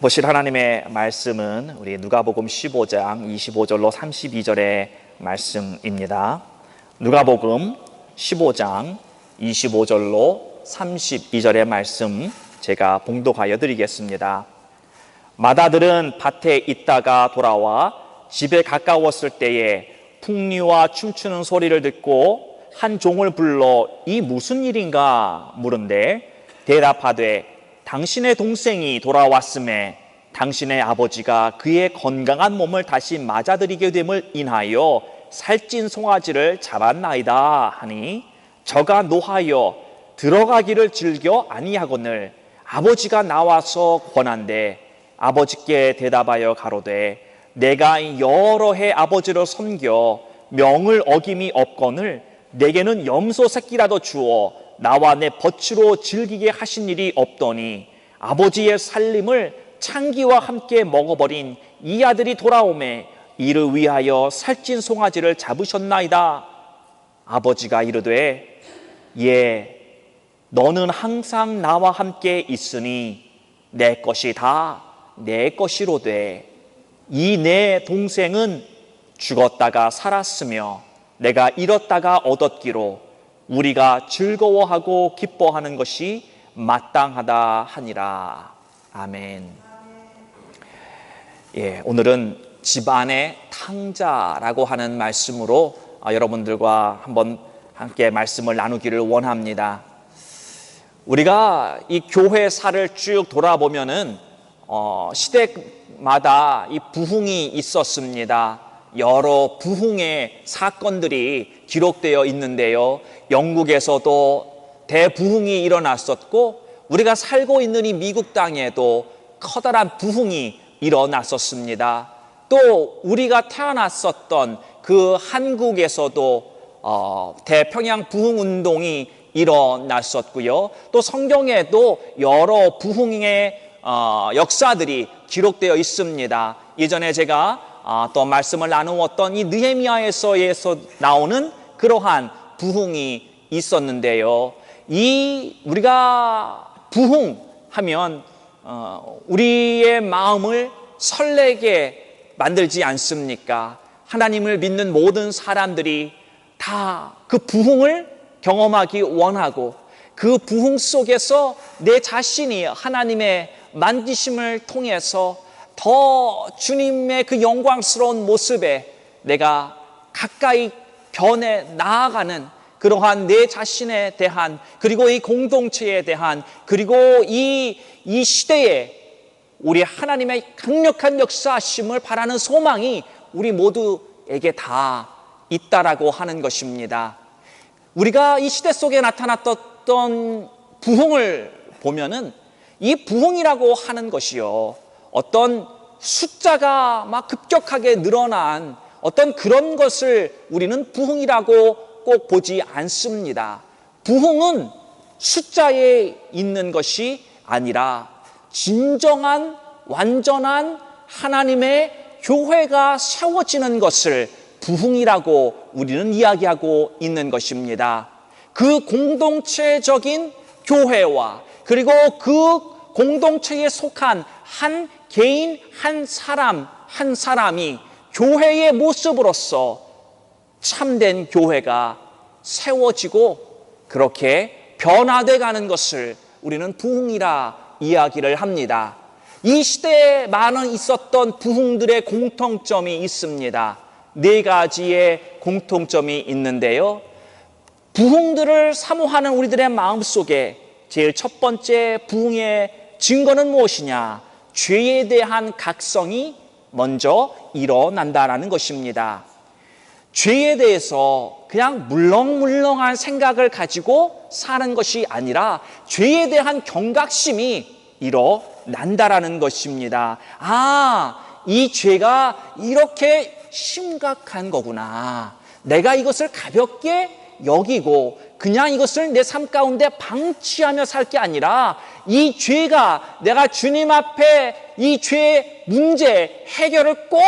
보실 하나님의 말씀은 우리 누가복음 15장 25절로 32절의 말씀입니다. 누가복음 15장 25절로 32절의 말씀 제가 봉독하여 드리겠습니다. 마다들은 밭에 있다가 돌아와 집에 가까웠을 때에 풍류와 춤추는 소리를 듣고 한 종을 불러 이 무슨 일인가 물은데 대답하되 당신의 동생이 돌아왔음에 당신의 아버지가 그의 건강한 몸을 다시 맞아들이게 됨을 인하여 살찐 송아지를 잡았나이다 하니 저가 노하여 들어가기를 즐겨 아니하거늘 아버지가 나와서 권한대 아버지께 대답하여 가로되 내가 여러 해 아버지를 섬겨 명을 어김이 없거늘 내게는 염소 새끼라도 주어 나와 내 버추로 즐기게 하신 일이 없더니 아버지의 살림을 창기와 함께 먹어버린 이 아들이 돌아오매 이를 위하여 살찐 송아지를 잡으셨나이다. 아버지가 이르되 예 너는 항상 나와 함께 있으니 내 것이 다 내 것이로되 이 내 동생은 죽었다가 살았으며 내가 잃었다가 얻었기로 우리가 즐거워하고 기뻐하는 것이 마땅하다 하니라. 아멘. 오늘은 집안의 탕자라고 하는 말씀으로 여러분들과 한번 함께 말씀을 나누기를 원합니다. 우리가 이 교회사를 쭉 돌아보면은 시대마다 이 부흥이 있었습니다. 여러 부흥의 사건들이 기록되어 있는데요. 영국에서도 대부흥이 일어났었고 우리가 살고 있는 이 미국 땅에도 커다란 부흥이 일어났었습니다. 또 우리가 태어났었던 그 한국에서도 대평양 부흥 운동이 일어났었고요. 또 성경에도 여러 부흥의 역사들이 기록되어 있습니다. 예전에 제가 또 말씀을 나누었던 이 느헤미야에서 나오는 그러한 부흥이 있었는데요. 이 우리가 부흥하면 우리의 마음을 설레게 만들지 않습니까? 하나님을 믿는 모든 사람들이 다 그 부흥을 경험하기 원하고 그 부흥 속에서 내 자신이 하나님의 만지심을 통해서 더 주님의 그 영광스러운 모습에 내가 가까이 변해 나아가는 그러한 내 자신에 대한 그리고 이 공동체에 대한 그리고 이 시대에 우리 하나님의 강력한 역사하심을 바라는 소망이 우리 모두에게 다 있다라고 하는 것입니다. 우리가 이 시대 속에 나타났던 부흥을 보면은 이 부흥이라고 하는 것이요 어떤 숫자가 막 급격하게 늘어난 어떤 그런 것을 우리는 부흥이라고 꼭 보지 않습니다. 부흥은 숫자에 있는 것이 아니라 진정한 완전한 하나님의 교회가 세워지는 것을 부흥이라고 우리는 이야기하고 있는 것입니다. 그 공동체적인 교회와 그리고 그 공동체에 속한 한 개인 한 사람이 교회의 모습으로서 참된 교회가 세워지고 그렇게 변화돼 가는 것을 우리는 부흥이라 이야기를 합니다. 이 시대에 많은 있었던 부흥들의 공통점이 있습니다. 4가지의 공통점이 있는데요. 부흥들을 사모하는 우리들의 마음속에 제일 첫 번째 부흥의 증거는 무엇이냐? 죄에 대한 각성이 먼저 일어난다라는 것입니다. 죄에 대해서 그냥 물렁물렁한 생각을 가지고 사는 것이 아니라 죄에 대한 경각심이 일어난다라는 것입니다. 이 죄가 이렇게 심각한 거구나. 내가 이것을 가볍게 여기고 그냥 이것을 내 삶 가운데 방치하며 살 게 아니라 이 죄가 내가 주님 앞에 이 죄의 문제 해결을 꼭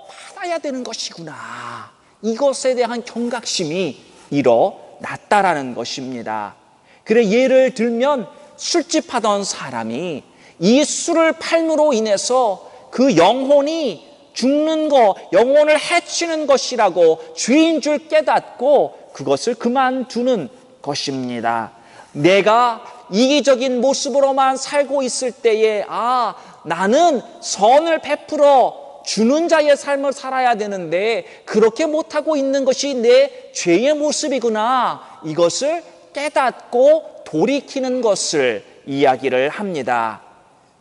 받아야 되는 것이구나. 이것에 대한 경각심이 일어났다라는 것입니다. 그래 예를 들면 술집하던 사람이 이 술을 팔므로 인해서 그 영혼이 죽는 것, 영혼을 해치는 것이라고 죄인 줄 깨닫고 그것을 그만두는 것입니다. 내가 이기적인 모습으로만 살고 있을 때에 나는 선을 베풀어 주는 자의 삶을 살아야 되는데 그렇게 못하고 있는 것이 내 죄의 모습이구나. 이것을 깨닫고 돌이키는 것을 이야기를 합니다.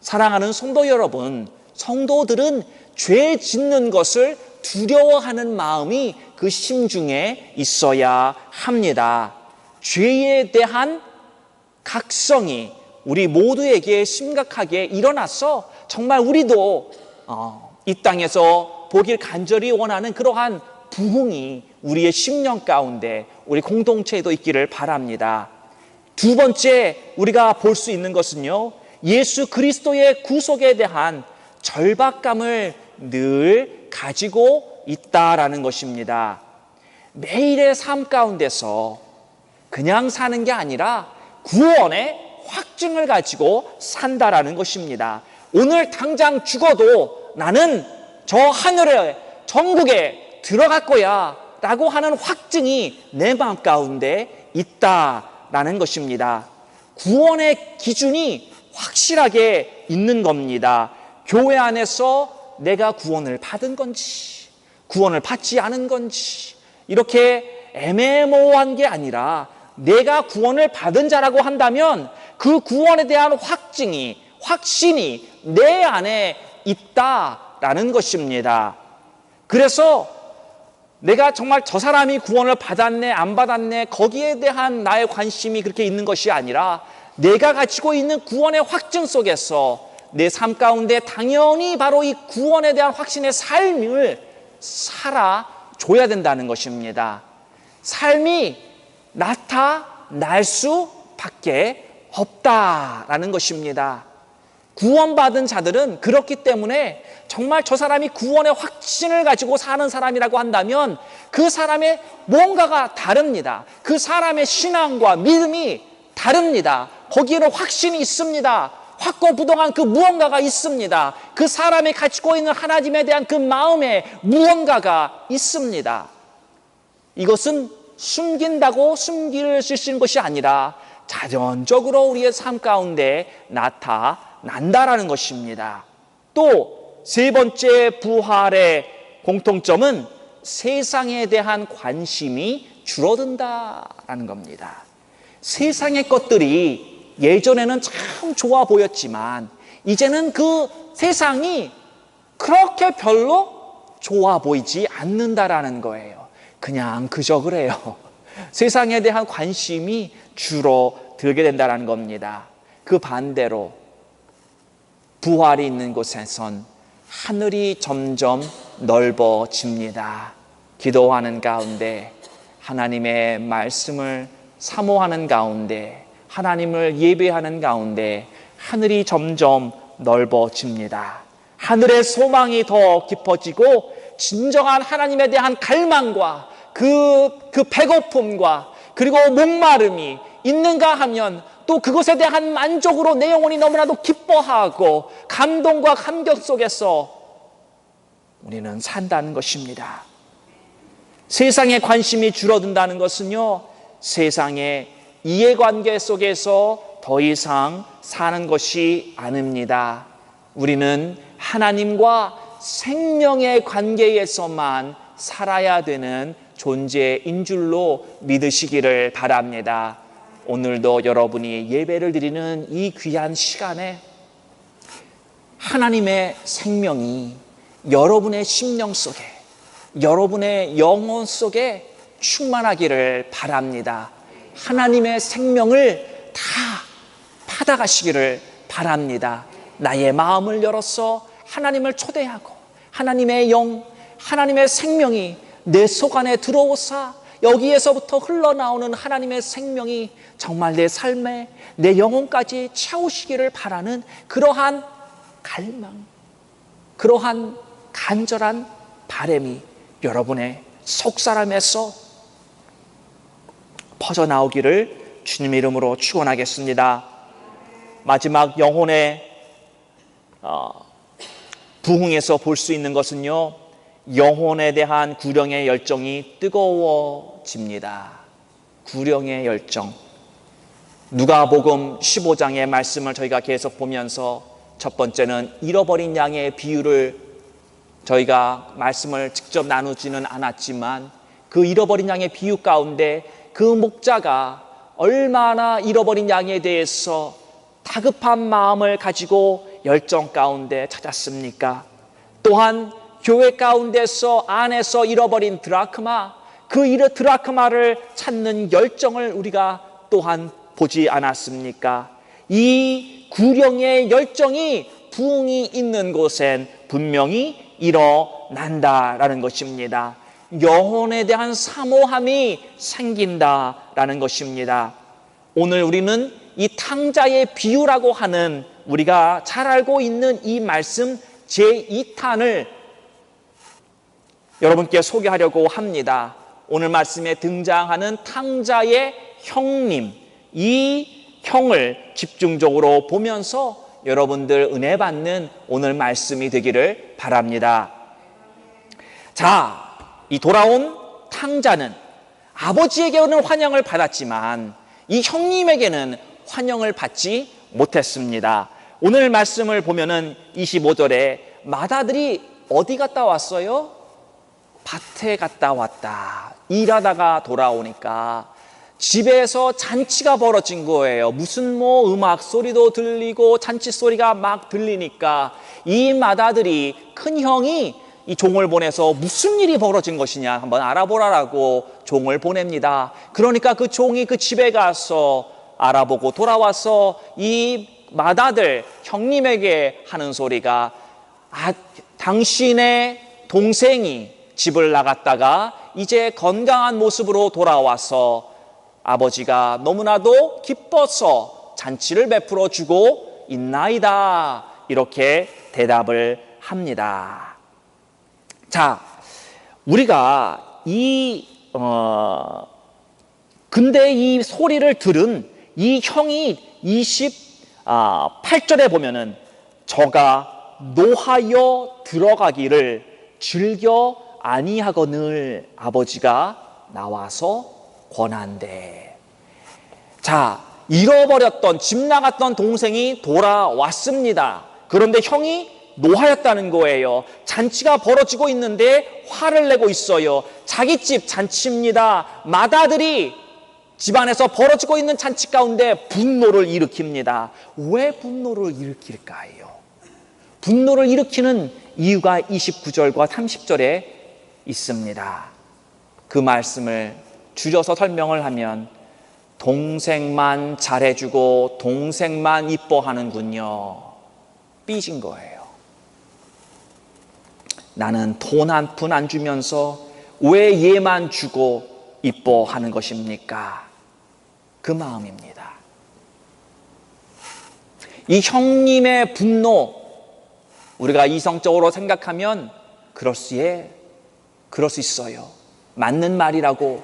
사랑하는 성도 여러분, 성도들은 죄 짓는 것을 두려워하는 마음이 그 심중에 있어야 합니다. 죄에 대한 각성이 우리 모두에게 심각하게 일어나서 정말 우리도 이 땅에서 보길 간절히 원하는 그러한 부흥이 우리의 심령 가운데 우리 공동체에도 있기를 바랍니다. 두 번째 우리가 볼 수 있는 것은요, 예수 그리스도의 구속에 대한 절박감을 늘 가지고 있다라는 것입니다. 매일의 삶 가운데서 그냥 사는 게 아니라 구원의 확증을 가지고 산다라는 것입니다. 오늘 당장 죽어도 나는 저 하늘의 천국에 들어갈 거야 라고 하는 확증이 내 마음 가운데 있다라는 것입니다. 구원의 기준이 확실하게 있는 겁니다. 교회 안에서 내가 구원을 받은 건지 구원을 받지 않은 건지 이렇게 애매모호한 게 아니라 내가 구원을 받은 자라고 한다면 그 구원에 대한 확증이, 확신이 내 안에 있다라는 것입니다. 그래서 내가 정말 저 사람이 구원을 받았네 안 받았네 거기에 대한 나의 관심이 그렇게 있는 것이 아니라 내가 가지고 있는 구원의 확증 속에서 내 삶 가운데 당연히 바로 이 구원에 대한 확신의 삶을 살아줘야 된다는 것입니다. 삶이 나타날 수밖에 없다라는 것입니다. 구원받은 자들은 그렇기 때문에 정말 저 사람이 구원의 확신을 가지고 사는 사람이라고 한다면 그 사람의 뭔가가 다릅니다. 그 사람의 신앙과 믿음이 다릅니다. 거기에는 확신이 있습니다. 확고부동한 그 무언가가 있습니다. 그 사람이 가지고 있는 하나님에 대한 그 마음에 무언가가 있습니다. 이것은 숨긴다고 숨길 수 있는 것이 아니라 자연적으로 우리의 삶 가운데 나타난다라는 것입니다. 또 세 번째 부활의 공통점은 세상에 대한 관심이 줄어든다라는 겁니다. 세상의 것들이 예전에는 참 좋아 보였지만 이제는 그 세상이 그렇게 별로 좋아 보이지 않는다라는 거예요. 그냥 그저 그래요. 세상에 대한 관심이 줄어들게 된다는 겁니다. 그 반대로 부활이 있는 곳에선 하늘이 점점 넓어집니다. 기도하는 가운데 하나님의 말씀을 사모하는 가운데 하나님을 예배하는 가운데 하늘이 점점 넓어집니다. 하늘의 소망이 더 깊어지고 진정한 하나님에 대한 갈망과 그 배고픔과 그리고 목마름이 있는가 하면 또 그것에 대한 만족으로 내 영혼이 너무나도 기뻐하고 감동과 감격 속에서 우리는 산다는 것입니다. 세상의 관심이 줄어든다는 것은요, 세상의 이해관계 속에서 더 이상 사는 것이 아닙니다. 우리는 하나님과 생명의 관계에서만 살아야 되는 존재인 줄로 믿으시기를 바랍니다. 오늘도 여러분이 예배를 드리는 이 귀한 시간에 하나님의 생명이 여러분의 심령 속에, 여러분의 영혼 속에 충만하기를 바랍니다. 하나님의 생명을 다 받아가시기를 바랍니다. 나의 마음을 열어서 하나님을 초대하고 하나님의 영, 하나님의 생명이 내 속 안에 들어오사 여기에서부터 흘러나오는 하나님의 생명이 정말 내 삶에 내 영혼까지 채우시기를 바라는 그러한 갈망, 그러한 간절한 바람이 여러분의 속사람에서 퍼져나오기를 주님 이름으로 축원하겠습니다. 마지막 영혼의 부흥에서 볼 수 있는 것은요, 영혼에 대한 구령의 열정이 뜨거워집니다. 구령의 열정. 누가복음 15장의 말씀을 저희가 계속 보면서 첫 번째는 잃어버린 양의 비유를 저희가 말씀을 직접 나누지는 않았지만 그 잃어버린 양의 비유 가운데 그 목자가 얼마나 잃어버린 양에 대해서 다급한 마음을 가지고 열정 가운데 찾았습니까? 또한 교회 가운데서 안에서 잃어버린 드라크마, 그 드라크마를 찾는 열정을 우리가 또한 보지 않았습니까? 이 구령의 열정이 부흥이 있는 곳엔 분명히 일어난다라는 것입니다. 영혼에 대한 사모함이 생긴다라는 것입니다. 오늘 우리는 이 탕자의 비유라고 하는 우리가 잘 알고 있는 이 말씀 제2탄을 여러분께 소개하려고 합니다. 오늘 말씀에 등장하는 탕자의 형님, 이 형을 집중적으로 보면서 여러분들 은혜 받는 오늘 말씀이 되기를 바랍니다. 자, 이 돌아온 탕자는 아버지에게는 환영을 받았지만 이 형님에게는 환영을 받지 못했습니다. 오늘 말씀을 보면은 25절에 마다들이 어디 갔다 왔어요? 밭에 갔다 왔다. 일하다가 돌아오니까 집에서 잔치가 벌어진 거예요. 무슨 음악 소리도 들리고 잔치 소리가 막 들리니까 이 마다들이 큰 형이 이 종을 보내서 무슨 일이 벌어진 것이냐 한번 알아보라라고 종을 보냅니다. 그러니까 그 종이 그 집에 가서 알아보고 돌아와서 이 마다들 형님에게 하는 소리가 당신의 동생이 집을 나갔다가 이제 건강한 모습으로 돌아와서 아버지가 너무나도 기뻐서 잔치를 베풀어 주고 있나이다. 이렇게 대답을 합니다. 자, 우리가 근데 이 소리를 들은 이 형이 28절에 보면은 저가 노하여 들어가기를 즐겨 아니하거늘 아버지가 나와서 권한대. 자, 잃어버렸던 집 나갔던 동생이 돌아왔습니다. 그런데 형이 노하였다는 거예요. 잔치가 벌어지고 있는데 화를 내고 있어요. 자기 집 잔치입니다. 마다들이 집안에서 벌어지고 있는 잔치 가운데 분노를 일으킵니다. 왜 분노를 일으킬까요? 분노를 일으키는 이유가 29절과 30절에 있습니다. 그 말씀을 줄여서 설명을 하면 동생만 잘해주고 동생만 이뻐하는군요. 삐진 거예요. 나는 돈 한 푼 안 주면서 왜 얘만 주고 이뻐하는 것입니까? 그 마음입니다. 이 형님의 분노, 우리가 이성적으로 생각하면 그럴 수 있어요. 맞는 말이라고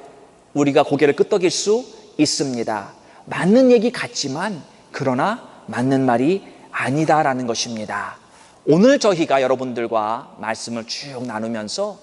우리가 고개를 끄덕일 수 있습니다. 맞는 얘기 같지만 그러나 맞는 말이 아니다라는 것입니다. 오늘 저희가 여러분들과 말씀을 쭉 나누면서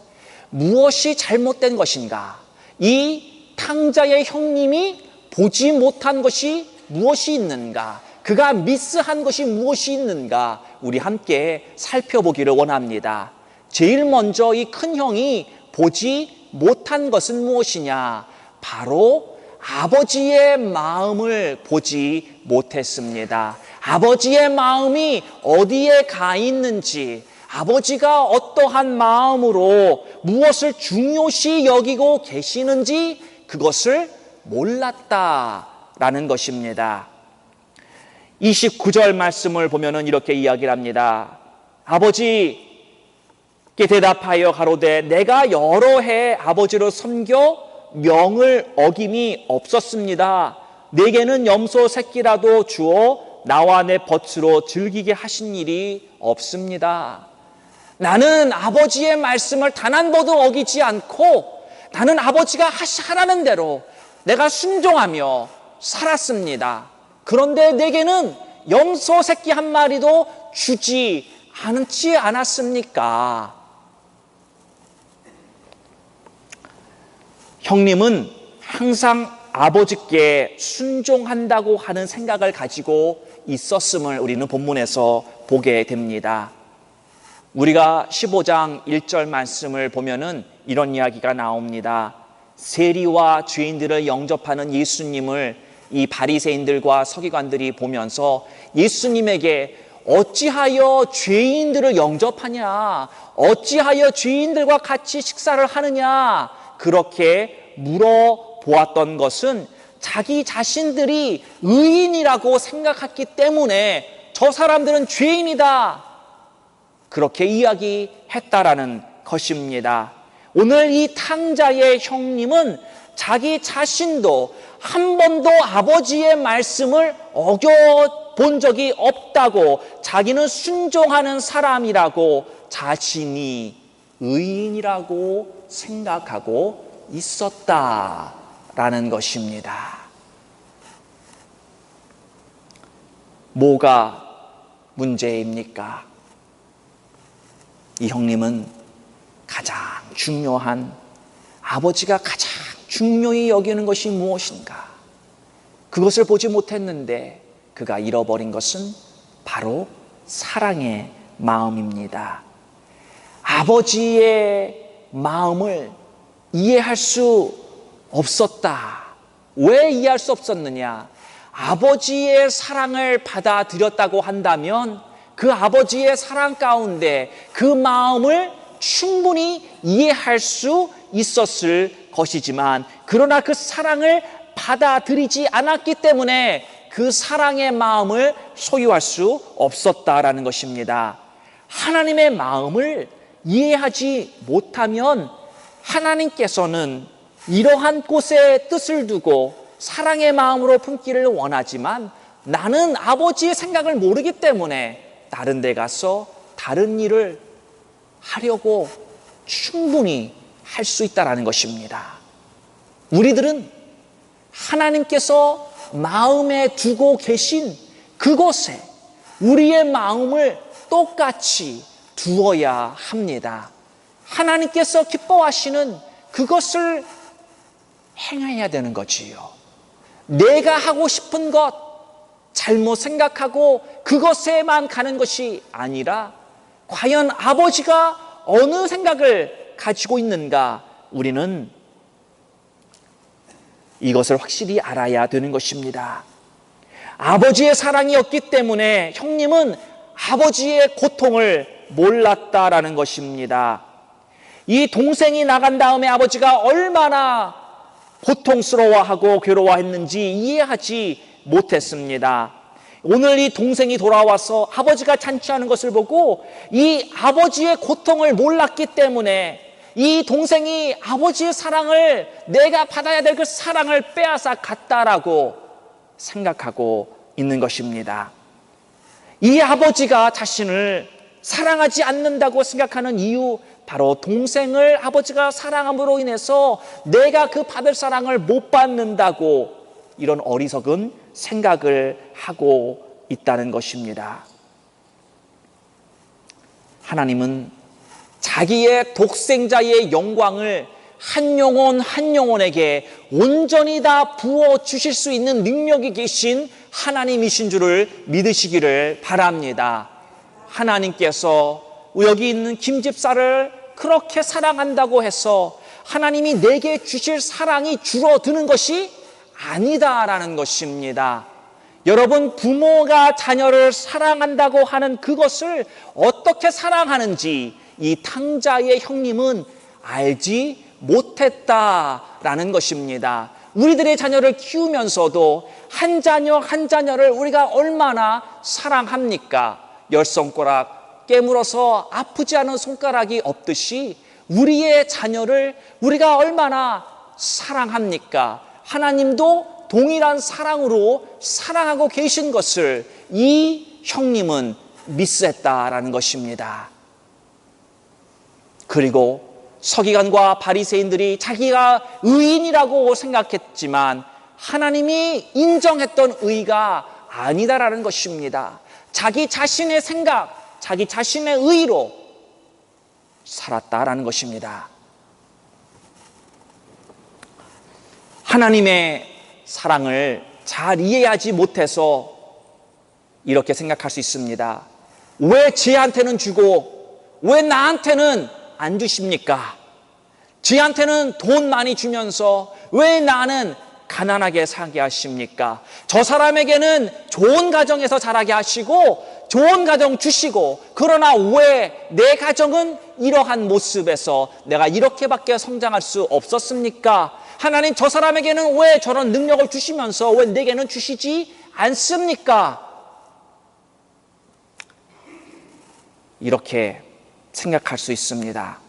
무엇이 잘못된 것인가, 이 탕자의 형님이 보지 못한 것이 무엇이 있는가, 그가 미스한 것이 무엇이 있는가, 우리 함께 살펴보기를 원합니다. 제일 먼저 이 큰 형이 보지 못한 것은 무엇이냐? 바로 아버지의 마음을 보지 못했습니다. 아버지의 마음이 어디에 가 있는지, 아버지가 어떠한 마음으로 무엇을 중요시 여기고 계시는지 그것을 몰랐다라는 것입니다. 29절 말씀을 보면은 이렇게 이야기를 합니다. 아버지께 대답하여 가로되 내가 여러 해 아버지를 섬겨 명을 어김이 없었습니다. 내게는 염소 새끼라도 주어 나와 내 벗으로 즐기게 하신 일이 없습니다. 나는 아버지의 말씀을 단 한 번도 어기지 않고 나는 아버지가 하라는 대로 내가 순종하며 살았습니다. 그런데 내게는 염소 새끼 한 마리도 주지 않지 않았습니까? 형님은 항상 아버지께 순종한다고 하는 생각을 가지고 있었음을 우리는 본문에서 보게 됩니다. 우리가 15장 1절 말씀을 보면은 이런 이야기가 나옵니다. 세리와 죄인들을 영접하는 예수님을 이 바리새인들과 서기관들이 보면서 예수님에게 어찌하여 죄인들을 영접하냐? 어찌하여 죄인들과 같이 식사를 하느냐? 그렇게 물어보았던 것은 자기 자신들이 의인이라고 생각했기 때문에 저 사람들은 죄인이다, 그렇게 이야기했다라는 것입니다. 오늘 이 탕자의 형님은 자기 자신도 한 번도 아버지의 말씀을 어겨본 적이 없다고, 자기는 순종하는 사람이라고, 자신이 의인이라고 생각하고 있었다라는 것입니다. 뭐가 문제입니까? 이 형님은 가장 중요한, 아버지가 가장 중요히 여기는 것이 무엇인가, 그것을 보지 못했는데 그가 잃어버린 것은 바로 사랑의 마음입니다. 아버지의 마음을 이해할 수 없었다. 왜 이해할 수 없었느냐? 아버지의 사랑을 받아들였다고 한다면 그 아버지의 사랑 가운데 그 마음을 충분히 이해할 수 있었을 것이지만, 그러나 그 사랑을 받아들이지 않았기 때문에 그 사랑의 마음을 소유할 수 없었다라는 것입니다. 하나님의 마음을 이해하지 못하면 하나님께서는 이러한 곳에 뜻을 두고 사랑의 마음으로 품기를 원하지만, 나는 아버지의 생각을 모르기 때문에 다른 데 가서 다른 일을 하려고 충분히 할 수 있다는 것입니다. 우리들은 하나님께서 마음에 두고 계신 그곳에 우리의 마음을 똑같이 두어야 합니다. 하나님께서 기뻐하시는 그것을 행해야 되는 거지요. 내가 하고 싶은 것, 잘못 생각하고 그것에만 가는 것이 아니라 과연 아버지가 어느 생각을 가지고 있는가, 우리는 이것을 확실히 알아야 되는 것입니다. 아버지의 사랑이 없기 때문에 형님은 아버지의 고통을 몰랐다라는 것입니다. 이 동생이 나간 다음에 아버지가 얼마나 고통스러워하고 괴로워했는지 이해하지 못했습니다. 오늘 이 동생이 돌아와서 아버지가 잔치하는 것을 보고 이 아버지의 고통을 몰랐기 때문에 이 동생이 아버지의 사랑을, 내가 받아야 될 그 사랑을 빼앗아 갔다라고 생각하고 있는 것입니다. 이 아버지가 자신을 사랑하지 않는다고 생각하는 이유, 바로 동생을 아버지가 사랑함으로 인해서 내가 그 받을 사랑을 못 받는다고 이런 어리석은 생각을 하고 있다는 것입니다. 하나님은 자기의 독생자의 영광을 한 영혼 한 영혼에게 온전히 다 부어주실 수 있는 능력이 계신 하나님이신 줄을 믿으시기를 바랍니다. 하나님께서 여기 있는 김 집사를 그렇게 사랑한다고 해서 하나님이 내게 주실 사랑이 줄어드는 것이 아니다라는 것입니다. 여러분, 부모가 자녀를 사랑한다고 하는 그것을 어떻게 사랑하는지 이 탕자의 형님은 알지 못했다라는 것입니다. 우리들의 자녀를 키우면서도 한 자녀 한 자녀를 우리가 얼마나 사랑합니까? 열 손가락 깨물어서 아프지 않은 손가락이 없듯이 우리의 자녀를 우리가 얼마나 사랑합니까? 하나님도 동일한 사랑으로 사랑하고 계신 것을 이 형님은 미스했다라는 것입니다. 그리고 서기관과 바리새인들이 자기가 의인이라고 생각했지만 하나님이 인정했던 의가 아니다라는 것입니다. 자기 자신의 생각, 자기 자신의 의로 살았다라는 것입니다. 하나님의 사랑을 잘 이해하지 못해서 이렇게 생각할 수 있습니다. 왜 쟤한테는 주고 왜 나한테는 안 주십니까? 쟤한테는 돈 많이 주면서 왜 나는 가난하게 살게 하십니까? 저 사람에게는 좋은 가정에서 자라게 하시고 좋은 가정 주시고, 그러나 왜 내 가정은 이러한 모습에서 내가 이렇게밖에 성장할 수 없었습니까? 하나님, 저 사람에게는 왜 저런 능력을 주시면서 왜 내게는 주시지 않습니까? 이렇게 생각할 수 있습니다.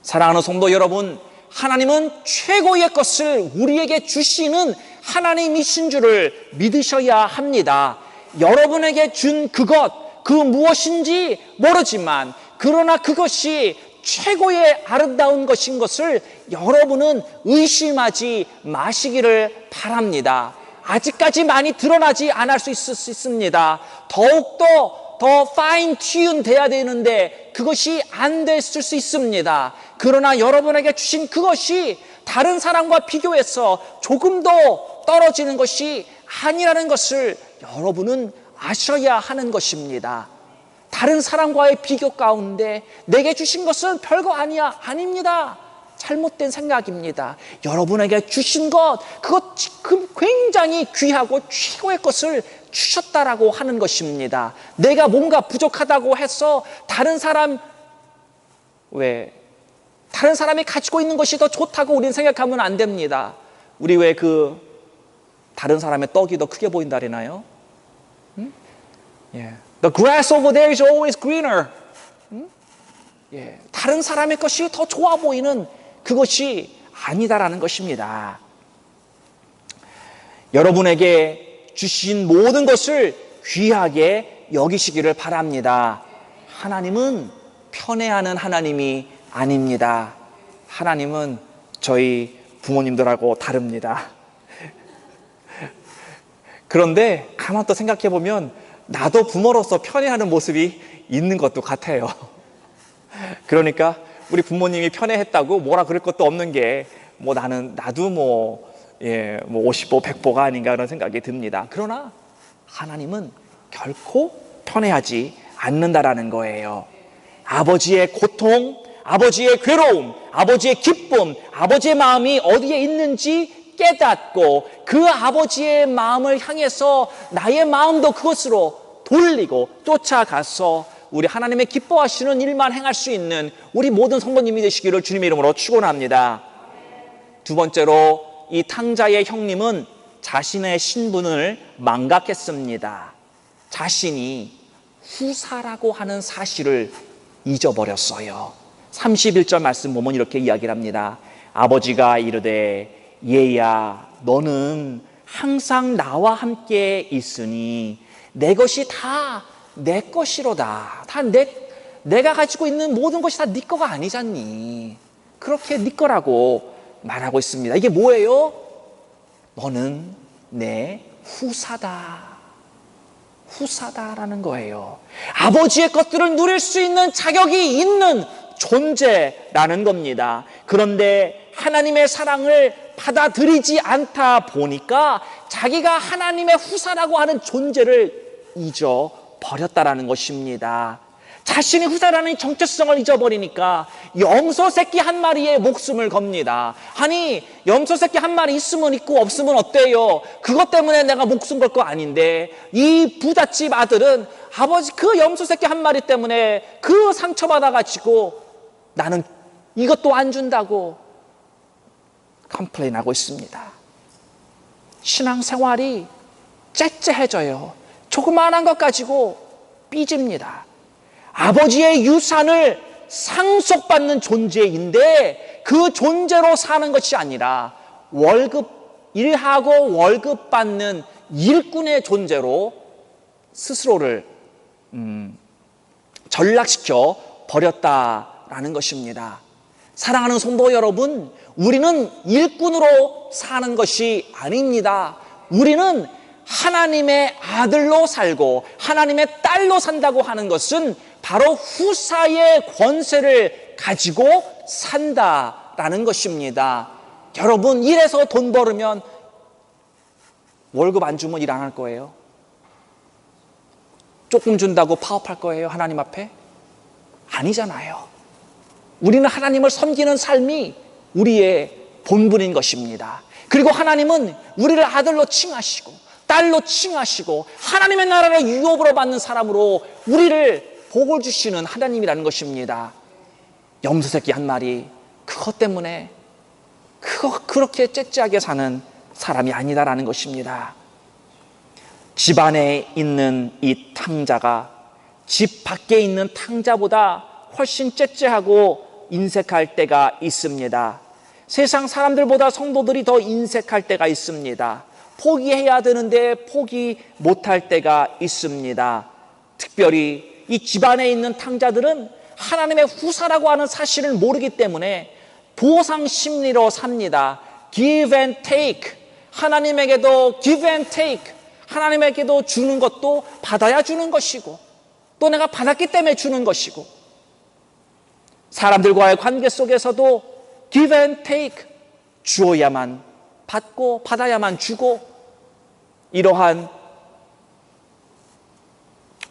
사랑하는 성도 여러분, 하나님은 최고의 것을 우리에게 주시는 하나님이신 줄을 믿으셔야 합니다. 여러분에게 준 그것, 그 무엇인지 모르지만 그러나 그것이 최고의 아름다운 것인 것을 여러분은 의심하지 마시기를 바랍니다. 아직까지 많이 드러나지 않을 수 있습니다. 더욱더 더 파인 튠 돼야 되는데 그것이 안 됐을 수 있습니다. 그러나 여러분에게 주신 그것이 다른 사람과 비교해서 조금 더 떨어지는 것이 아니라는 것을 여러분은 아셔야 하는 것입니다. 다른 사람과의 비교 가운데 내게 주신 것은 별거 아니야. 아닙니다. 잘못된 생각입니다. 여러분에게 주신 것, 그것 굉장히 귀하고 최고의 것을 주셨다라고 하는 것입니다. 내가 뭔가 부족하다고 해서 다른 사람이 가지고 있는 것이 더 좋다고 우리는 생각하면 안 됩니다. 우리 왜 다른 사람의 떡이 더 크게 보인다 그러나요? The grass over there is always greener. 다른 사람의 것이 더 좋아 보이는 그것이 아니다라는 것입니다. 여러분에게 주신 모든 것을 귀하게 여기시기를 바랍니다. 하나님은 편애하는 하나님이 아닙니다. 하나님은 저희 부모님들하고 다릅니다. 그런데 가만 또 생각해 보면 나도 부모로서 편애하는 모습이 있는 것도 같아요. 그러니까 우리 부모님이 편애했다고 뭐라 그럴 것도 없는 게 나도 50보 100보가 아닌가 그런 생각이 듭니다. 그러나 하나님은 결코 편애하지 않는다라는 거예요. 아버지의 고통, 아버지의 괴로움, 아버지의 기쁨, 아버지의 마음이 어디에 있는지 깨닫고 그 아버지의 마음을 향해서 나의 마음도 그것으로 돌리고 쫓아가서 우리 하나님의 기뻐하시는 일만 행할 수 있는 우리 모든 성도님이 되시기를 주님의 이름으로 축원합니다. 두 번째로, 이 탕자의 형님은 자신의 신분을 망각했습니다. 자신이 후사라고 하는 사실을 잊어버렸어요. 31절 말씀 보면 이렇게 이야기를 합니다. 아버지가 이르되 얘야 너는 항상 나와 함께 있으니 내 것이 다 내 것이로다. 다 내가 가지고 있는 모든 것이 다 네 거가 아니잖니. 그렇게 네 거라고 말하고 있습니다. 이게 뭐예요? 너는 내 후사다. 후사다라는 거예요. 아버지의 것들을 누릴 수 있는 자격이 있는 존재라는 겁니다. 그런데 하나님의 사랑을 받아들이지 않다 보니까 자기가 하나님의 후사라고 하는 존재를 잊어버렸다라는 것입니다. 자신이 후사라는 정체성을 잊어버리니까 염소 새끼 한 마리에 목숨을 겁니다. 아니, 염소 새끼 한 마리 있으면 있고 없으면 어때요? 그것 때문에 내가 목숨 걸 거 아닌데, 이 부잣집 아들은 아버지 그 염소 새끼 한 마리 때문에 그 상처받아가지고 나는 이것도 안 준다고 컴플레인하고 있습니다. 신앙생활이 째째해져요. 조그마한 것 가지고 삐집니다. 아버지의 유산을 상속받는 존재인데 그 존재로 사는 것이 아니라 일하고 월급 받는 일꾼의 존재로 스스로를 전락시켜 버렸다라는 것입니다. 사랑하는 성도 여러분, 우리는 일꾼으로 사는 것이 아닙니다. 우리는 하나님의 아들로 살고 하나님의 딸로 산다고 하는 것은 바로 후사의 권세를 가지고 산다라는 것입니다. 여러분, 일해서 돈 벌으면 월급 안 주면 일 안 할 거예요? 조금 준다고 파업할 거예요, 하나님 앞에? 아니잖아요. 우리는 하나님을 섬기는 삶이 우리의 본분인 것입니다. 그리고 하나님은 우리를 아들로 칭하시고 딸로 칭하시고 하나님의 나라를 유업으로 받는 사람으로 우리를 복을 주시는 하나님이라는 것입니다. 염소 새끼 한 마리, 그것 때문에 그렇게 째째하게 사는 사람이 아니다라는 것입니다. 집 안에 있는 이 탕자가 집 밖에 있는 탕자보다 훨씬 째째하고 인색할 때가 있습니다. 세상 사람들보다 성도들이 더 인색할 때가 있습니다. 포기해야 되는데 포기 못할 때가 있습니다. 특별히 이 집안에 있는 탕자들은 하나님의 후사라고 하는 사실을 모르기 때문에 보상 심리로 삽니다. Give and take. 하나님에게도 give and take. 하나님에게도 주는 것도 받아야 주는 것이고 또 내가 받았기 때문에 주는 것이고 사람들과의 관계 속에서도 give and take. 주어야만 받고 받아야만 주고 이러한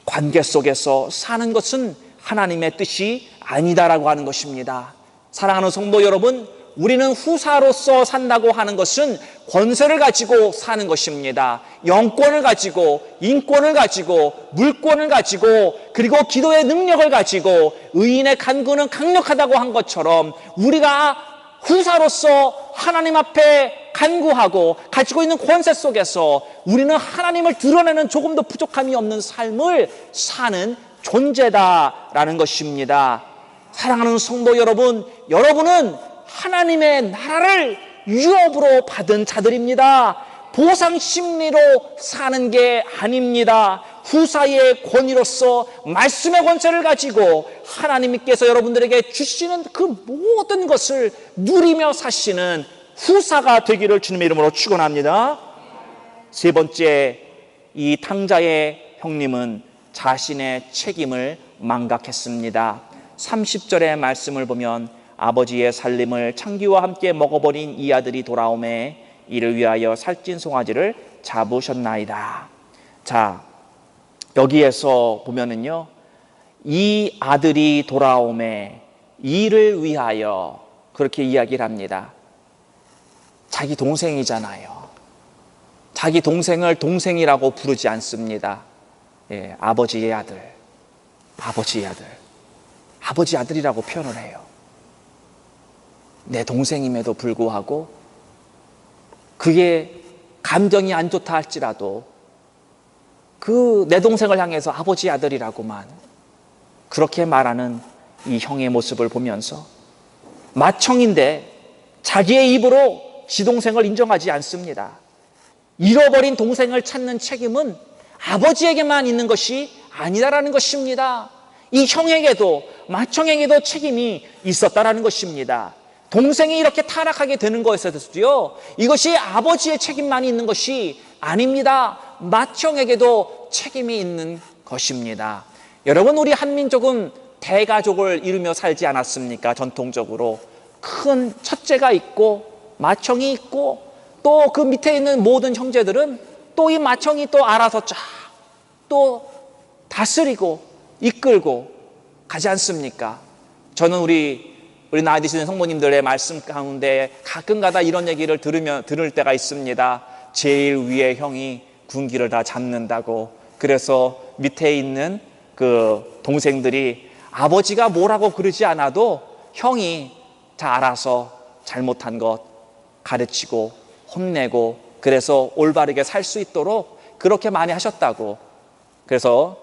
관계 속에서 사는 것은 하나님의 뜻이 아니다라고 하는 것입니다. 사랑하는 성도 여러분, 우리는 후사로서 산다고 하는 것은 권세를 가지고 사는 것입니다. 영권을 가지고, 인권을 가지고, 물권을 가지고, 그리고 기도의 능력을 가지고 의인의 간구는 강력하다고 한 것처럼 우리가 후사로서 하나님 앞에 간구하고 가지고 있는 권세 속에서 우리는 하나님을 드러내는 조금도 부족함이 없는 삶을 사는 존재다라는 것입니다. 사랑하는 성도 여러분, 여러분은 하나님의 나라를 유업으로 받은 자들입니다. 보상 심리로 사는 게 아닙니다. 후사의 권위로서 말씀의 권세를 가지고 하나님께서 여러분들에게 주시는 그 모든 것을 누리며 사시는 후사가 되기를 주님의 이름으로 축원합니다. 세 번째, 이 탕자의 형님은 자신의 책임을 망각했습니다. 30절의 말씀을 보면 아버지의 살림을 창기와 함께 먹어버린 이 아들이 돌아오매 이를 위하여 살찐 송아지를 잡으셨나이다. 자, 여기에서 보면은요, 이 아들이 돌아오매 이를 위하여 그렇게 이야기를 합니다. 자기 동생이잖아요. 자기 동생을 동생이라고 부르지 않습니다. 예, 아버지의 아들, 아버지의 아들, 아버지 아들이라고 표현을 해요. 내 동생임에도 불구하고 그게 감정이 안 좋다 할지라도 그 내 동생을 향해서 아버지 아들이라고만 그렇게 말하는 이 형의 모습을 보면서 맏형인데 자기의 입으로 지 동생을 인정하지 않습니다. 잃어버린 동생을 찾는 책임은 아버지에게만 있는 것이 아니다라는 것입니다. 이 형에게도 맏형에게도 책임이 있었다라는 것입니다. 동생이 이렇게 타락하게 되는 것에 대해서도요, 이것이 아버지의 책임만이 있는 것이 아닙니다. 맏형에게도 책임이 있는 것입니다. 여러분, 우리 한민족은 대가족을 이루며 살지 않았습니까? 전통적으로 큰 첫째가 있고 맏형이 있고 또 그 밑에 있는 모든 형제들은 또 이 맏형이 또 알아서 쫙 또 다스리고 이끌고 가지 않습니까? 저는 우리 나이 드시는 성모님들의 말씀 가운데 가끔가다 이런 얘기를 들을 때가 있습니다. 제일 위에 형이 군기를 다 잡는다고. 그래서 밑에 있는 그 동생들이 아버지가 뭐라고 그러지 않아도 형이 다 알아서 잘못한 것 가르치고 혼내고 그래서 올바르게 살 수 있도록 그렇게 많이 하셨다고. 그래서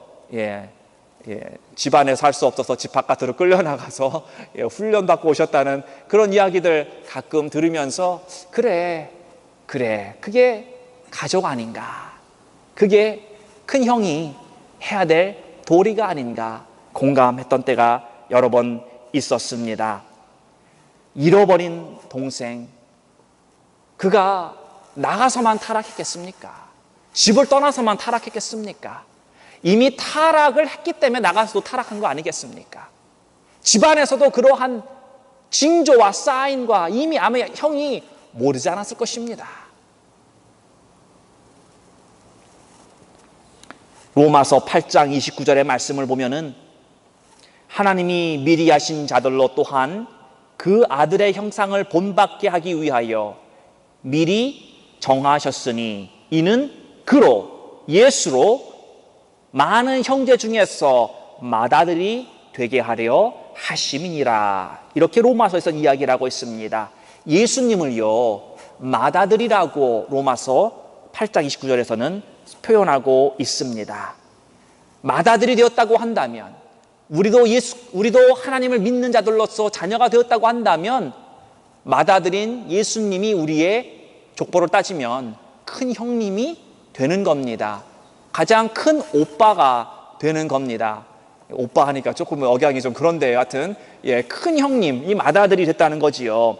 집안에서 할 수 없어서 집 바깥으로 끌려나가서 훈련받고 오셨다는 그런 이야기들 가끔 들으면서 그래 그게 가족 아닌가, 그게 큰 형이 해야 될 도리가 아닌가 공감했던 때가 여러 번 있었습니다. 잃어버린 동생, 그가 나가서만 타락했겠습니까? 집을 떠나서만 타락했겠습니까? 이미 타락을 했기 때문에 나가서도 타락한 거 아니겠습니까? 집안에서도 그러한 징조와 사인과 이미 아마 형이 모르지 않았을 것입니다. 로마서 8장 29절의 말씀을 보면은 하나님이 미리 하신 자들로 또한 그 아들의 형상을 본받게 하기 위하여 미리 정하셨으니 이는 그로 예수로 많은 형제 중에서 맏아들이 되게 하려 하심이니라. 이렇게 로마서에서 이야기를 하고 있습니다. 예수님을요 맏아들이라고 로마서 8장 29절에서는 표현하고 있습니다. 맏아들이 되었다고 한다면 우리도 하나님을 믿는 자들로서 자녀가 되었다고 한다면 맏아들인 예수님이 우리의 족보를 따지면 큰 형님이 되는 겁니다. 가장 큰 오빠가 되는 겁니다. 오빠 하니까 조금 억양이 좀 그런데 여하튼 큰 형님, 이 맏아들이 됐다는 거지요.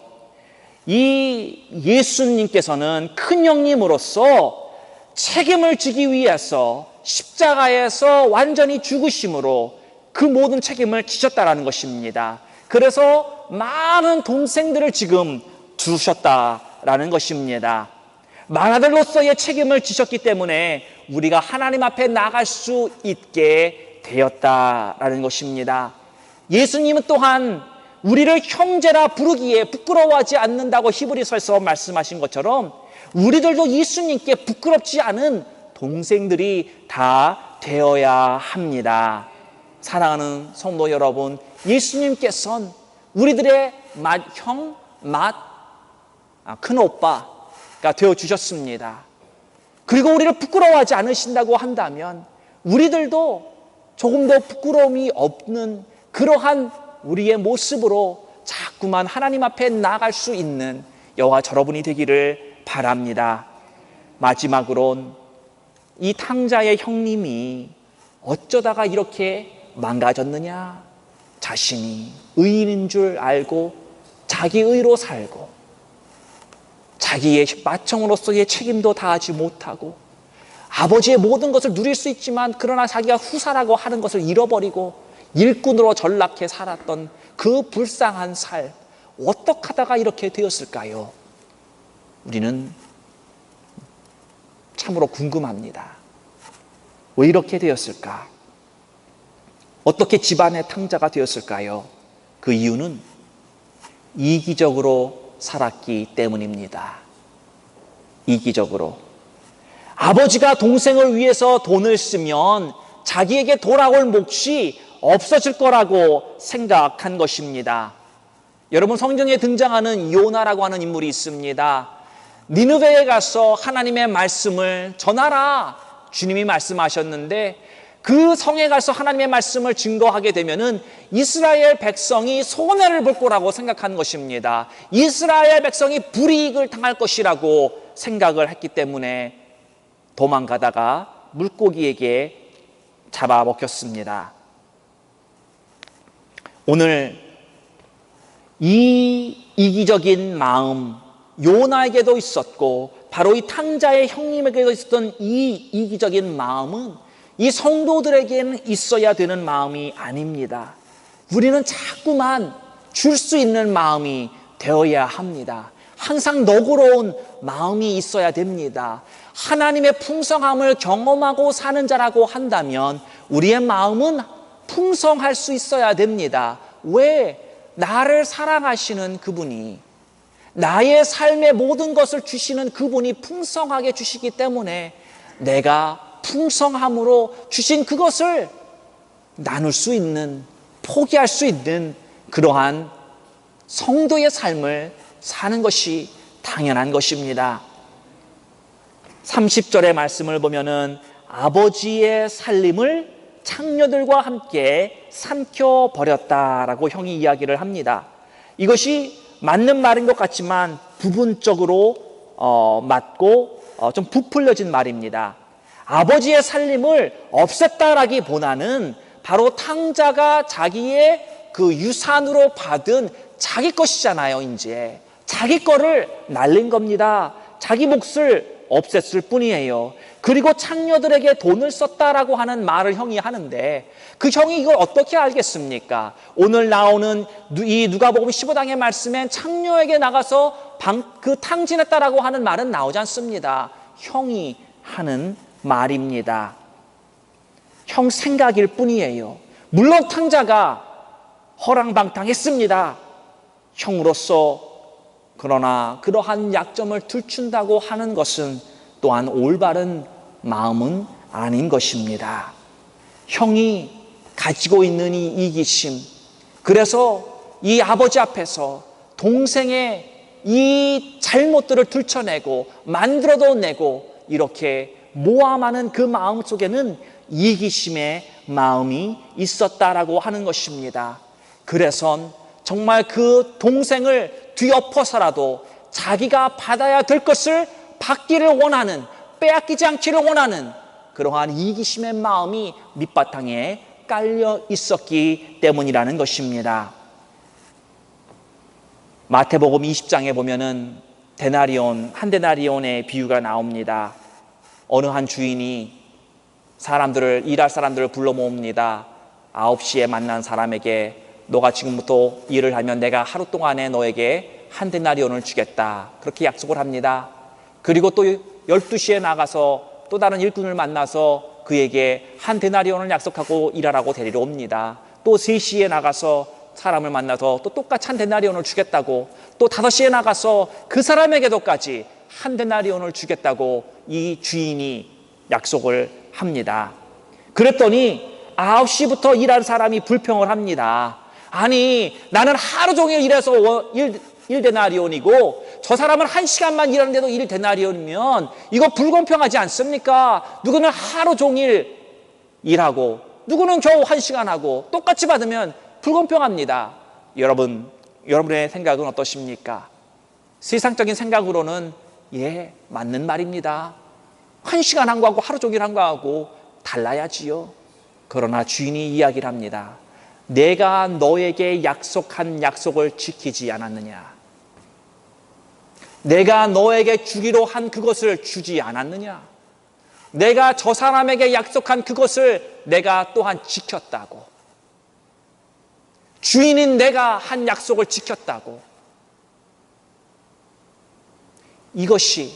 이 예수님께서는 큰 형님으로서 책임을 지기 위해서 십자가에서 완전히 죽으심으로 그 모든 책임을 지셨다라는 것입니다. 그래서 많은 동생들을 지금 두셨다라는 것입니다. 맏아들로서의 책임을 지셨기 때문에 우리가 하나님 앞에 나갈 수 있게 되었다라는 것입니다. 예수님은 또한 우리를 형제라 부르기에 부끄러워하지 않는다고 히브리서에서 말씀하신 것처럼 우리들도 예수님께 부끄럽지 않은 동생들이 다 되어야 합니다. 사랑하는 성도 여러분, 예수님께서는 우리들의 맏형, 큰 오빠가 되어주셨습니다. 그리고 우리를 부끄러워하지 않으신다고 한다면 우리들도 조금 더 부끄러움이 없는 그러한 우리의 모습으로 자꾸만 하나님 앞에 나아갈 수 있는 저와 여러분이 되기를 바랍니다. 마지막으론 이 탕자의 형님이 어쩌다가 이렇게 망가졌느냐? 자신이 의인인 줄 알고 자기 의로 살고 자기의 맏형으로서의 책임도 다하지 못하고 아버지의 모든 것을 누릴 수 있지만 그러나 자기가 후사라고 하는 것을 잃어버리고 일꾼으로 전락해 살았던 그 불쌍한 삶, 어떻게 하다가 이렇게 되었을까요? 우리는 참으로 궁금합니다. 왜 이렇게 되었을까? 어떻게 집안의 탕자가 되었을까요? 그 이유는 이기적으로 살았기 때문입니다. 이기적으로. 아버지가 동생을 위해서 돈을 쓰면 자기에게 돌아올 몫이 없어질 거라고 생각한 것입니다. 여러분, 성경에 등장하는 요나라고 하는 인물이 있습니다. 니느웨에 가서 하나님의 말씀을 전하라 주님이 말씀하셨는데 그 성에 가서 하나님의 말씀을 증거하게 되면은 이스라엘 백성이 손해를 볼 거라고 생각한 것입니다. 이스라엘 백성이 불이익을 당할 것이라고 생각을 했기 때문에 도망가다가 물고기에게 잡아먹혔습니다. 오늘 이 이기적인 마음 요나에게도 있었고 바로 이 탕자의 형님에게도 있었던 이 이기적인 마음은 이 성도들에게는 있어야 되는 마음이 아닙니다. 우리는 자꾸만 줄 수 있는 마음이 되어야 합니다. 항상 너그러운 마음이 있어야 됩니다. 하나님의 풍성함을 경험하고 사는 자라고 한다면 우리의 마음은 풍성할 수 있어야 됩니다. 왜? 나를 사랑하시는 그분이, 나의 삶의 모든 것을 주시는 그분이 풍성하게 주시기 때문에 내가 풍성함으로 주신 그것을 나눌 수 있는, 포기할 수 있는 그러한 성도의 삶을 사는 것이 당연한 것입니다. 30절의 말씀을 보면은 아버지의 살림을 창녀들과 함께 삼켜버렸다라고 형이 이야기를 합니다. 이것이 맞는 말인 것 같지만 부분적으로 맞고 좀 부풀려진 말입니다. 아버지의 살림을 없앴다라기보다는 바로 탕자가 자기의 그 유산으로 받은 자기 것이잖아요. 이제 자기 거를 날린 겁니다. 자기 몫을 없앴을 뿐이에요. 그리고 창녀들에게 돈을 썼다라고 하는 말을 형이 하는데 그 형이 이걸 어떻게 알겠습니까? 오늘 나오는 이 누가복음 15장의 말씀엔 창녀에게 나가서 탕진했다라고 하는 말은 나오지 않습니다. 형이 하는 말입니다. 형 생각일 뿐이에요. 물론 탕자가 허랑방탕했습니다. 형으로서. 그러나 그러한 약점을 들춘다고 하는 것은 또한 올바른 마음은 아닌 것입니다. 형이 가지고 있는 이 이기심, 그래서 이 아버지 앞에서 동생의 이 잘못들을 들춰내고 만들어도 내고 이렇게 모함하는 그 마음 속에는 이기심의 마음이 있었다라고 하는 것입니다. 그래서 정말 그 동생을 뒤엎어서라도 자기가 받아야 될 것을 받기를 원하는, 빼앗기지 않기를 원하는 그러한 이기심의 마음이 밑바탕에 깔려 있었기 때문이라는 것입니다. 마태복음 20장에 보면은 한 데나리온의 비유가 나옵니다. 어느 한 주인이 일할 사람들을 불러 모읍니다. 9시에 만난 사람에게 너가 지금부터 일을 하면 내가 하루 동안에 너에게 한 데나리온을 주겠다. 그렇게 약속을 합니다. 그리고 또 12시에 나가서 또 다른 일꾼을 만나서 그에게 한 데나리온을 약속하고 일하라고 데리러 옵니다. 또 3시에 나가서 사람을 만나서 또 똑같이 한 데나리온을 주겠다고, 또 5시에 나가서 그 사람에게도까지 한 데나리온을 주겠다고 이 주인이 약속을 합니다. 그랬더니 9시부터 일한 사람이 불평을 합니다. 아니, 나는 하루 종일 일해서 1데나리온이고 저 사람은 1시간만 일하는데도 1데나리온이면 이거 불공평하지 않습니까? 누구는 하루 종일 일하고 누구는 겨우 1시간 하고 똑같이 받으면 불공평합니다. 여러분의 생각은 어떠십니까? 세상적인 생각으로는 맞는 말입니다. 1시간 한 거하고 하루 종일 한 거하고 달라야지요. 그러나 주인이 이야기를 합니다. 내가 너에게 약속한 약속을 지키지 않았느냐? 내가 너에게 주기로 한 그것을 주지 않았느냐? 내가 저 사람에게 약속한 그것을 내가 또한 지켰다고. 주인인 내가 한 약속을 지켰다고. 이것이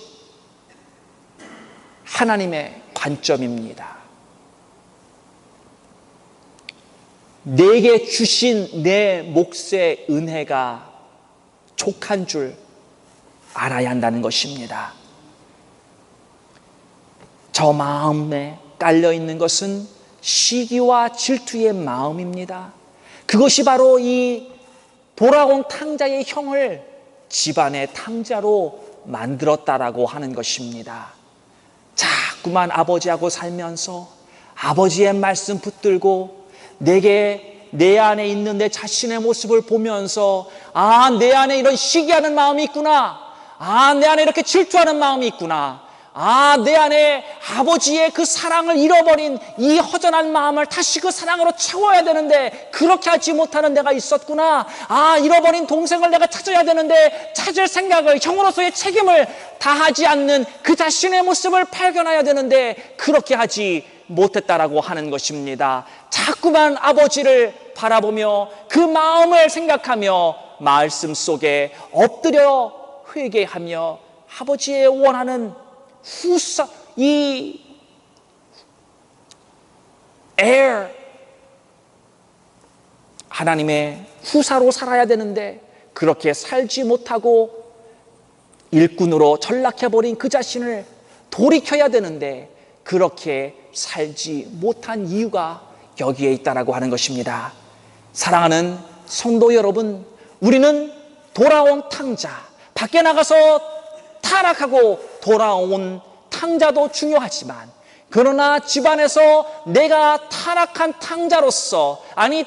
하나님의 관점입니다. 내게 주신 내 몫의 은혜가 족한 줄 알아야 한다는 것입니다. 저 마음에 깔려있는 것은 시기와 질투의 마음입니다. 그것이 바로 이 돌아온 탕자의 형을 집안의 탕자로 만들었다라고 하는 것입니다. 자꾸만 아버지하고 살면서 아버지의 말씀 붙들고 내 안에 있는 내 자신의 모습을 보면서 내 안에 이런 시기하는 마음이 있구나. 내 안에 이렇게 질투하는 마음이 있구나. 내 안에 아버지의 그 사랑을 잃어버린 이 허전한 마음을 다시 그 사랑으로 채워야 되는데 그렇게 하지 못하는 내가 있었구나. 잃어버린 동생을 내가 찾아야 되는데 찾을 생각을, 형으로서의 책임을 다하지 않는 그 자신의 모습을 발견해야 되는데 그렇게 하지 못했다라고 하는 것입니다. 자꾸만 아버지를 바라보며 그 마음을 생각하며 말씀 속에 엎드려 회개하며 아버지의 원하는 하나님의 후사로 살아야 되는데 그렇게 살지 못하고 일꾼으로 전락해버린 그 자신을 돌이켜야 되는데 그렇게 살지 못한 이유가 여기에 있다라고 하는 것입니다. 사랑하는 성도 여러분, 우리는 돌아온 탕자, 밖에 나가서 타락하고 돌아온 탕자도 중요하지만 그러나 집안에서 내가 타락한 탕자로서,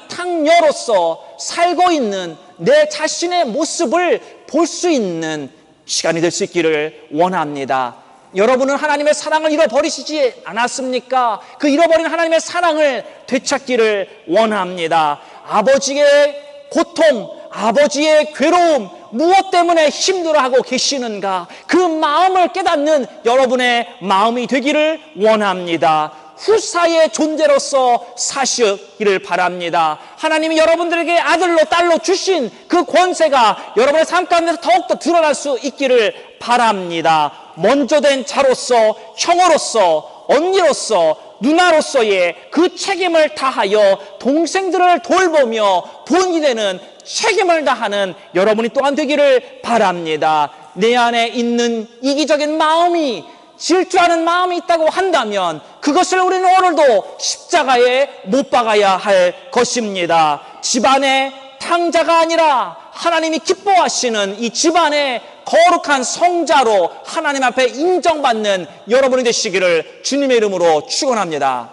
탕녀로서 살고 있는 내 자신의 모습을 볼 수 있는 시간이 될 수 있기를 원합니다. 여러분은 하나님의 사랑을 잃어버리시지 않았습니까? 그 잃어버린 하나님의 사랑을 되찾기를 원합니다. 아버지의 고통, 아버지의 괴로움, 무엇 때문에 힘들어하고 계시는가, 그 마음을 깨닫는 여러분의 마음이 되기를 원합니다. 후사의 존재로서 사시기를 바랍니다. 하나님이 여러분들에게 아들로 딸로 주신 그 권세가 여러분의 삶 가운데서 더욱더 드러날 수 있기를 바랍니다. 먼저 된 자로서, 형으로서, 언니로서, 누나로서의 그 책임을 다하여 동생들을 돌보며 본이 되는 책임을 다하는 여러분이 또한 되기를 바랍니다. 내 안에 있는 이기적인 마음이, 질투하는 마음이 있다고 한다면 그것을 우리는 오늘도 십자가에 못 박아야 할 것입니다. 집안의 탕자가 아니라 하나님이 기뻐하시는 이 집안의 거룩한 성자로 하나님 앞에 인정받는 여러분이 되시기를 주님의 이름으로 축원합니다.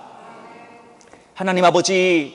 하나님 아버지,